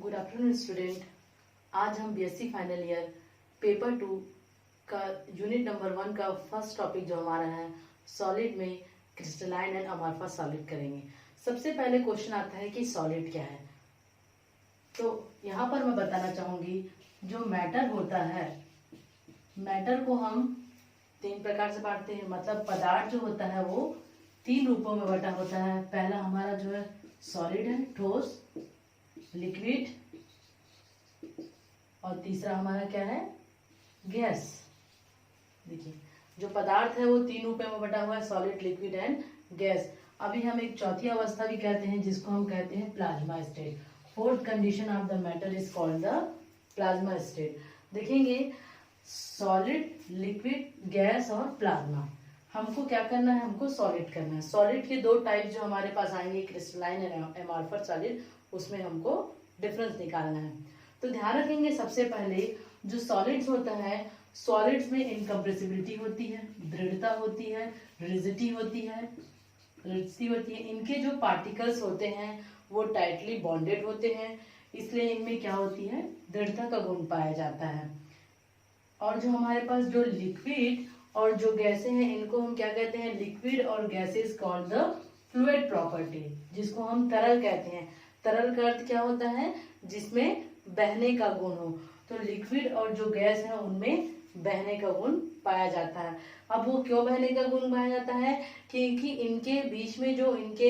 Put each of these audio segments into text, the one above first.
Good afternoon student. आज हम BSc final year paper 2 का यूनिट नंबर 1 का फर्स्ट टॉपिक जो हमारा है सॉलिड में क्रिस्टलाइन एंड अमॉर्फस सॉलिड करेंगे। सबसे पहले क्वेश्चन आता है कि सॉलिड क्या है। तो यहाँ पर मैं बताना चाहूंगी जो मैटर होता है, मैटर को हम 3 प्रकार से बांटते हैं। मतलब पदार्थ जो होता है वो 3 रूपों में बटा होता है। पहला हमारा जो है सॉलिड है, ठोस, लिक्विड, और तीसरा हमारा क्या है, गैस। देखिए जो पदार्थ है वो 3 रूपों में बटा हुआ है, सॉलिड, लिक्विड एंड गैस। अभी हम एक चौथी अवस्था भी कहते हैं जिसको हम कहते हैं plasma state. Fourth condition of the matter is called the plasma state. देखेंगे सॉलिड, लिक्विड, गैस और प्लाज्मा। हमको क्या करना है, हमको सॉलिड करना है। सॉलिड के 2 टाइप जो हमारे पास आएंगे, क्रिस्टलाइन एंड अमॉर्फस सॉलिड, उसमें हमको डिफरेंस निकालना है। तो ध्यान रखेंगे सबसे पहले जो सॉलिड्स होता है, सॉलिड्स में इनकम्प्रेसिबिलिटी होती है, दृढ़ता होती है, रिजिडिटी होती है। इनके जो पार्टिकल्स होते हैं वो टाइटली बॉन्डेड होते हैं, इसलिए इनमें क्या होती है, दृढ़ता का गुण पाया जाता है। और जो हमारे पास जो लिक्विड और जो गैसें हैं इनको हम क्या कहते हैं, लिक्विड और gases called the fluid property, जिसको हम तरल कहते हैं। तरल का अर्थ क्या होता है, जिसमें बहने का गुण हो। तो लिक्विड और जो गैस है उनमें बहने का गुण पाया जाता है। अब वो क्यों बहने का गुण पाया जाता है, क्योंकि इनके बीच में जो इनके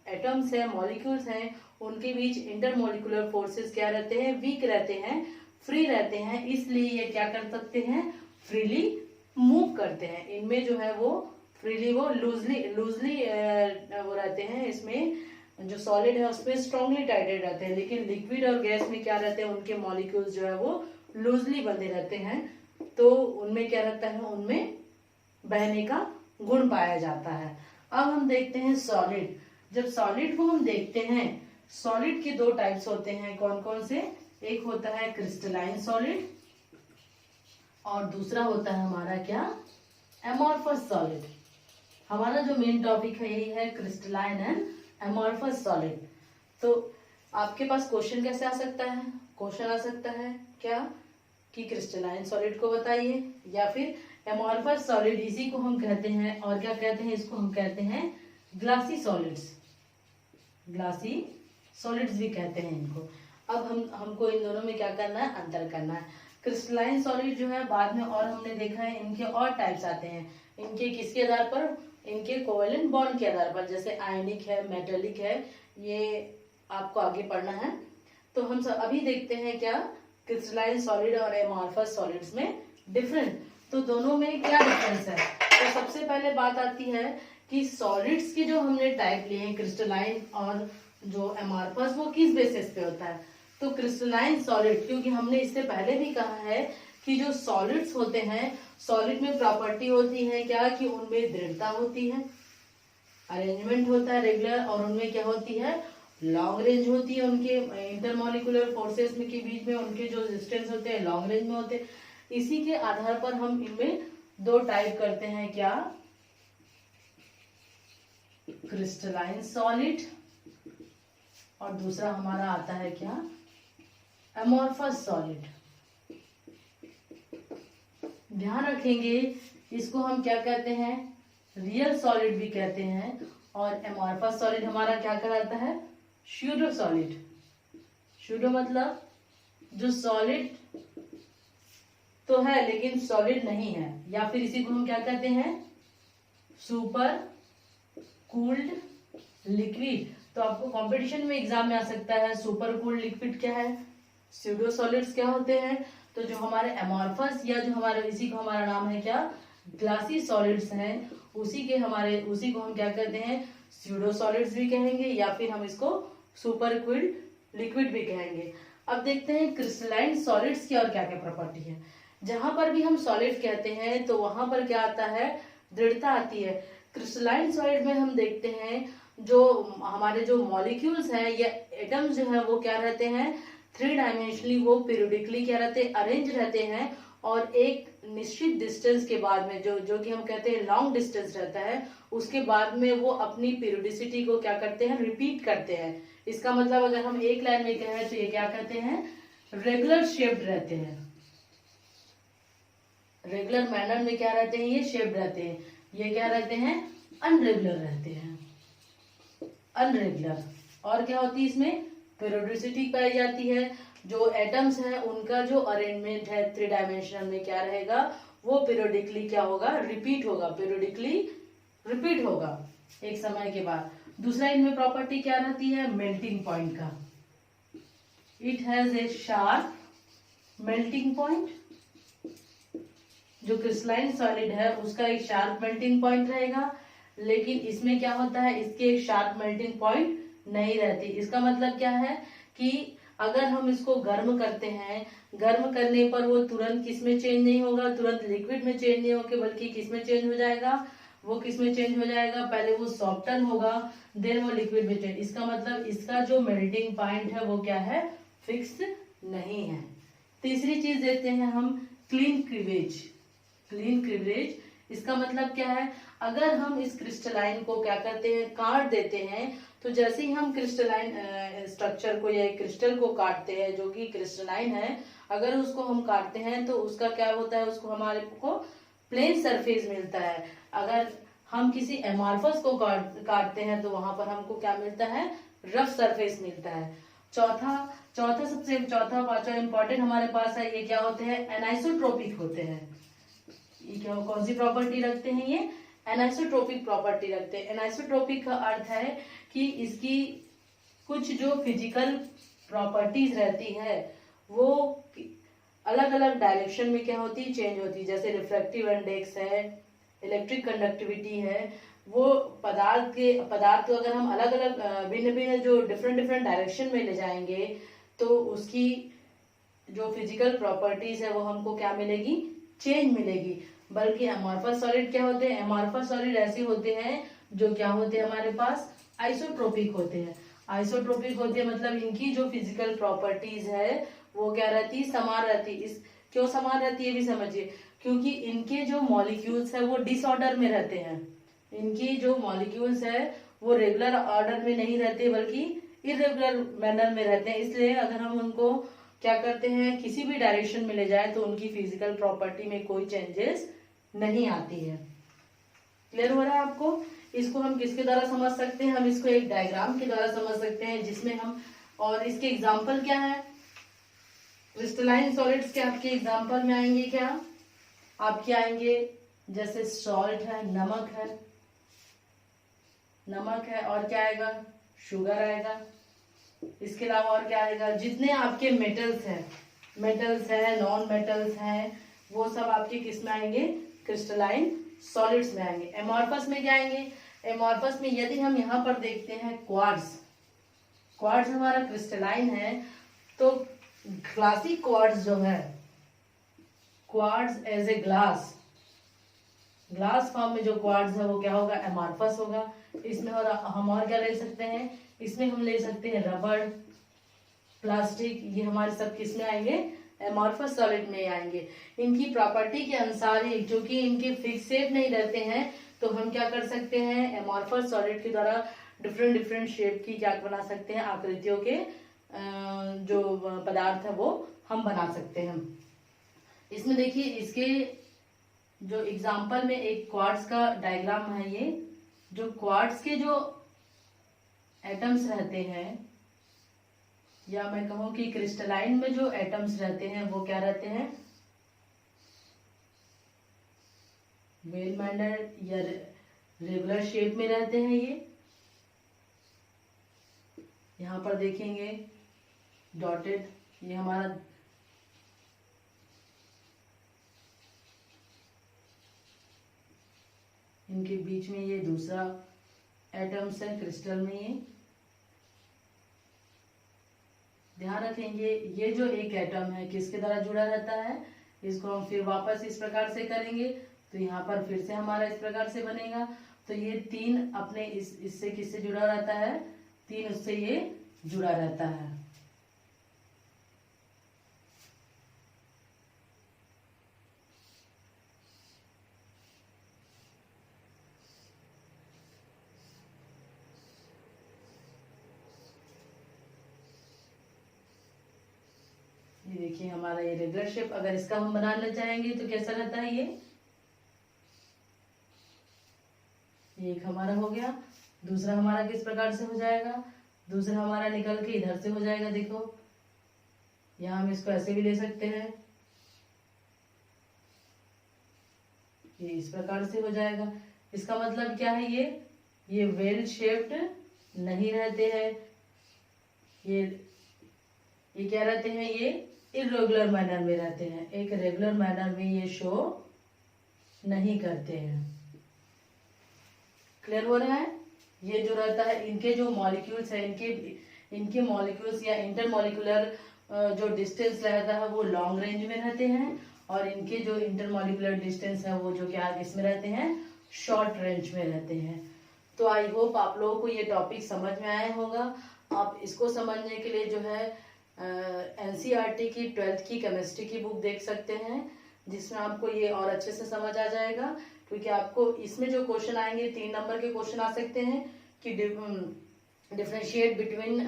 एटम्स है, मॉलिक्यूल्स हैं, उनके बीच इंटरमोलिकुलर फोर्सेस क्या रहते हैं, वीक रहते हैं, फ्री रहते हैं। इसलिए ये क्या कर सकते हैं, फ्रीली मूव करते हैं। इनमें जो है वो फ्रीली, वो लूजली वो रहते हैं। इसमें जो सॉलिड है उसमें स्ट्रांगली टाइटेड रहते हैं, लेकिन लिक्विड और गैस में क्या रहते हैं, उनके मॉलिक्यूल्स जो है वो लूजली बंधे रहते हैं। तो उनमें क्या रहता है, उनमें बहने का गुण पाया जाता है। अब हम देखते हैं सॉलिड। जब सॉलिड को हम देखते हैं, सॉलिड के 2 टाइप्स होते हैं। कौन कौन से, एक होता है क्रिस्टलाइन सॉलिड और दूसरा होता है हमारा क्या, अमॉर्फस सॉलिड। हमारा जो मेन टॉपिक है यही है क्रिस्टलाइन एंड अमॉर्फस सॉलिड। तो आपके पास क्वेश्चन कैसे आ सकता है, क्वेश्चन आ सकता है क्या कि क्रिस्टलाइन सॉलिड को बताइए, या फिर अमॉर्फस सॉलिड, इसी को हम कहते हैं। और क्या कहते हैं, इसको हम कहते हैं ग्लासी सॉलिड्स। ग्लासी सॉलिड्स भी कहते हैं इनको। अब हमको इन दोनों में क्या करना है, अंतर करना है। क्रिस्टलाइन सॉलिड जो है बाद में और हमने देखा है इनके और टाइप्स आते हैं। इनके किसके आधार पर, इनके कोवेलेंट बॉन्ड के आधार पर, जैसे आयनिक है, मेटेलिक है, ये आपको आगे पढ़ना है। तो हम सब अभी देखते हैं क्या क्रिस्टलाइन सॉलिड और अमॉर्फस सॉलिड्स में डिफरेंस। तो दोनों में क्या डिफरेंस है। तो सबसे पहले बात आती है कि सॉलिड्स की जो हमने टाइप लिए हैं, क्रिस्टलाइन और जो अमॉर्फस, वो किस बेसिस पे होता है। तो क्रिस्टलाइन सॉलिड, क्योंकि हमने इससे पहले भी कहा है कि जो सॉलिड्स होते हैं, सॉलिड में प्रॉपर्टी होती है क्या, कि उनमें दृढ़ता होती है, अरेंजमेंट होता है रेगुलर, और उनमें क्या होती है, लॉन्ग रेंज होती है। उनके इंटरमोलिकुलर फोर्सेस में के बीच में उनके जो डिस्टेंस होते हैं लॉन्ग रेंज में होते हैं। इसी के आधार पर हम इनमें 2 टाइप करते हैं, क्या, क्रिस्टलाइन सॉलिड, और दूसरा हमारा आता है क्या, अमॉर्फस सॉलिड। ध्यान रखेंगे इसको हम क्या कहते हैं, रियल सॉलिड भी कहते हैं, और अमॉर्फस सॉलिड हमारा क्या कहलाता है, स्यूडो सॉलिड। स्यूडो मतलब जो सॉलिड तो है लेकिन सॉलिड नहीं है, या फिर इसी को हम क्या कहते हैं, सुपर कूल्ड लिक्विड। तो आपको कंपटीशन में एग्जाम में आ सकता है, सुपर कूल्ड लिक्विड क्या है, स्यूडो सॉलिड्स क्या होते हैं। तो जो हमारे अमॉर्फस या जो हमारे, इसी को हमारा नाम है क्या, ग्लासी सॉलिड्स हैं, उसी को हम क्या कहते हैं, स्यूडो सॉलिड्स भी कहेंगे, या फिर हम इसको सुपर कूल्ड लिक्विड भी कहेंगे। अब देखते हैं क्रिस्टलाइन सॉलिड्स की और क्या क्या प्रॉपर्टी है। जहां पर भी हम सॉलिड कहते हैं तो वहां पर क्या आता है, दृढ़ता आती है। क्रिस्टलाइन सॉलिड में हम देखते हैं जो हमारे जो मॉलिक्यूल्स हैं या एटम्स जो है वो क्या रहते हैं, 3 डायमेंशनली, वो पीरियोडिकली क्या रहते हैं, अरेंज रहते हैं, और एक निश्चित डिस्टेंस के बाद में जो कि हम कहते हैं लॉन्ग डिस्टेंस रहता है, उसके बाद में वो अपनी पीरियोडिसिटी को क्या करते हैं, रिपीट करते हैं। इसका मतलब अगर हम एक लाइन में कहें तो ये क्या कहते हैं, रेगुलर शेप्ड रहते हैं, रेगुलर मैनर में क्या रहते हैं, ये शेप्ड रहते हैं। ये क्या रहते हैं, अनरेगुलर रहते हैं, अनरेगुलर। और क्या होती है इसमें, पीरियोडिसिटी पाई जाती है। जो एटम्स हैं उनका जो अरेंजमेंट है थ्री डायमेंशनल में क्या रहेगा, वो पीरियोडिकली क्या होगा, रिपीट होगा, पीरियोडिकली रिपीट होगा एक समय के बाद। दूसरा इनमें प्रॉपर्टी क्या रहती है, मेल्टिंग पॉइंट का। It has a sharp melting point. जो क्रिस्टलाइन सॉलिड है उसका एक शार्प मेल्टिंग पॉइंट रहेगा, लेकिन इसमें क्या होता है, इसके एक शार्प मेल्टिंग पॉइंट नहीं रहती। इसका मतलब क्या है कि अगर हम इसको गर्म करते हैं, गर्म करने पर वो तुरंत किसमें चेंज नहीं होगा, तुरंत लिक्विड में चेंज नहीं होगा, बल्कि किसमें चेंज हो जाएगा, वो किसमें चेंज हो जाएगा, पहले वो सॉफ्टन होगा, देन वो लिक्विड में चेंज। इसका मतलब इसका जो मेल्टिंग पॉइंट है वो क्या है, फिक्स नहीं है। तीसरी चीज देखते हैं हम, क्लीन क्लीवेज। क्लीन क्लीवेज इसका मतलब क्या है, अगर हम इस क्रिस्टलाइन को क्या करते हैं, काट देते हैं, तो जैसे ही हम क्रिस्टलाइन स्ट्रक्चर को या क्रिस्टल को काटते हैं जो कि क्रिस्टलाइन है, अगर उसको हम काटते हैं तो उसका क्या होता है, उसको हमारे को प्लेन सरफेस मिलता है। अगर हम किसी एमॉर्फस को काटते हैं तो वहां पर हमको क्या मिलता है, रफ सरफेस मिलता है। चौथा पांचवा इंपॉर्टेंट हमारे पास है, ये क्या होते हैं, एनाइसोट्रोपिक होते हैं। ये क्या, कौन सी प्रॉपर्टी रखते हैं, ये एनाइसोट्रोपिक प्रॉपर्टी रखते हैं। एनाइसोट्रोपिक का अर्थ है कि इसकी कुछ जो फिजिकल प्रॉपर्टीज रहती है वो अलग अलग डायरेक्शन में क्या होती है, चेंज होती है। जैसे रिफ्रैक्टिव इंडेक्स है, इलेक्ट्रिक कंडक्टिविटी है, वो पदार्थ को अगर हम अलग अलग भिन्न भिन्न जो डिफरेंट डायरेक्शन में ले जाएंगे तो उसकी जो फिजिकल प्रॉपर्टीज है वो हमको क्या मिलेगी, चेंज मिलेगी। बल्कि अमॉर्फस सॉलिड क्या होते हैं, अमॉर्फस सॉलिड ऐसे होते हैं जो क्या होते हैं, हमारे पास आइसोट्रोपिक होते हैं। आइसोट्रोपिक होते हैं मतलब इनकी जो फिजिकल प्रॉपर्टीज है वो क्या रहती है, समान रहती है। इस क्यों समान रहती है भी समझिए, क्योंकि इनके जो मॉलिक्यूल्स है वो डिसऑर्डर में रहते हैं। इनकी जो मॉलिक्यूल्स है वो रेगुलर ऑर्डर में नहीं रहते बल्कि इरेगुलर मैनर में रहते हैं। इसलिए अगर हम उनको क्या करते हैं, किसी भी डायरेक्शन में ले जाए तो उनकी फिजिकल प्रॉपर्टी में कोई चेंजेस नहीं आती है। क्लियर हो रहा है आपको। इसको हम किसके द्वारा समझ सकते हैं, हम इसको एक डायग्राम के द्वारा समझ सकते हैं जिसमें हम, और इसके एग्जाम्पल क्या है, क्रिस्टलाइन सॉलिड्स के आपके एग्जाम्पल में आएंगे क्या, आपके आएंगे जैसे सॉल्ट है, नमक है और क्या आएगा, शुगर आएगा। इसके अलावा और क्या आएगा, जितने आपके मेटल्स है, नॉन मेटल्स हैं, वो सब आपके किस में आएंगे, क्रिस्टलाइन सॉलिड्स में आएंगे। एमॉर्फस में क्या आएंगे, एमॉर्फस में यदि हम यहाँ पर देखते हैं क्वार्ट्ज हमारा क्रिस्टलाइन है, तो क्लासिक क्वार्ट्ज जो है, quartz as a glass form में जो क्वार्ट्ज है वो क्या होगा, एमॉर्फस होगा। इसमें और हम और क्या ले सकते हैं, इसमें हम ले सकते हैं रबड़, प्लास्टिक, ये हमारे सब किस में आएंगे, एमॉर्फस सॉलिड में आएंगे। इनकी प्रॉपर्टी के अनुसार ही, जो कि इनके फिक्स शेप नहीं रहते हैं, तो हम क्या कर सकते हैं, एमॉर्फस सॉलिड के द्वारा डिफरेंट शेप की क्या बना सकते हैं, आकृतियों के जो पदार्थ है वो हम बना सकते हैं। इसमें देखिए, इसके जो एग्जाम्पल में एक क्वार्ट्ज का डायग्राम है, ये जो क्वार्ट्ज के जो एटम्स रहते हैं, या मैं कहूं कि क्रिस्टलाइन में जो एटम्स रहते हैं वो क्या रहते हैं, वेल मैनर या रेगुलर शेप में रहते हैं। ये यहां पर देखेंगे डॉटेड, ये हमारा इनके बीच में ये दूसरा एटम्स है क्रिस्टल में। ये ध्यान रखेंगे, ये जो एक एटम है किसके द्वारा जुड़ा रहता है, इसको हम फिर वापस इस प्रकार से करेंगे तो यहाँ पर फिर से हमारा इस प्रकार से बनेगा। तो ये तीन अपने इससे किससे जुड़ा रहता है, तीन उससे ये जुड़ा रहता है। ये देखिए हमारा ये रेगुलर शेप, अगर इसका हम बनाना चाहेंगे तो कैसा रहता है ये एक हमारा हो गया। दूसरा हमारा किस प्रकार से हो जाएगा, दूसरा हमारा निकल के इधर से हो जाएगा। देखो यहाँ हम इसको ऐसे भी ले सकते हैं, ये इस प्रकार से हो जाएगा। इसका मतलब क्या है, ये वेल शेप्ड नहीं रहते हैं, ये क्या रहते हैं, ये इरेगुलर मैनर में रहते हैं, एक रेगुलर मैनर में ये शो नहीं करते हैं। क्लियर हो रहा है। ये जो रहता है इनके जो मॉलिक्यूल्स है, इनके मॉलिक्यूल्स या इंटरमॉलिक्यूलर जो डिस्टेंस रहता है वो लॉन्ग रेंज में रहते हैं, और इनके जो इंटरमॉलिक्यूलर डिस्टेंस है वो जो क्या किसमें रहते हैं, शॉर्ट रेंज में रहते हैं। तो आई होप आप लोगों को ये टॉपिक समझ में आया होगा। आप इसको समझने के लिए जो है एनसीईआरटी की 12th की केमिस्ट्री की बुक देख सकते हैं, जिसमें आपको ये और अच्छे से समझ आ जाएगा। क्योंकि आपको इसमें जो क्वेश्चन आएंगे 3 नंबर के क्वेश्चन आ सकते हैं कि differentiate between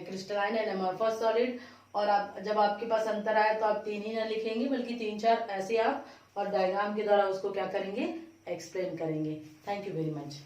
crystalline and amorphous solid, और आप जब आपके पास अंतर आए तो आप 3 ही ना लिखेंगे बल्कि 3-4 ऐसे आप और डायग्राम के द्वारा उसको क्या करेंगे, एक्सप्लेन करेंगे। Thank you very much.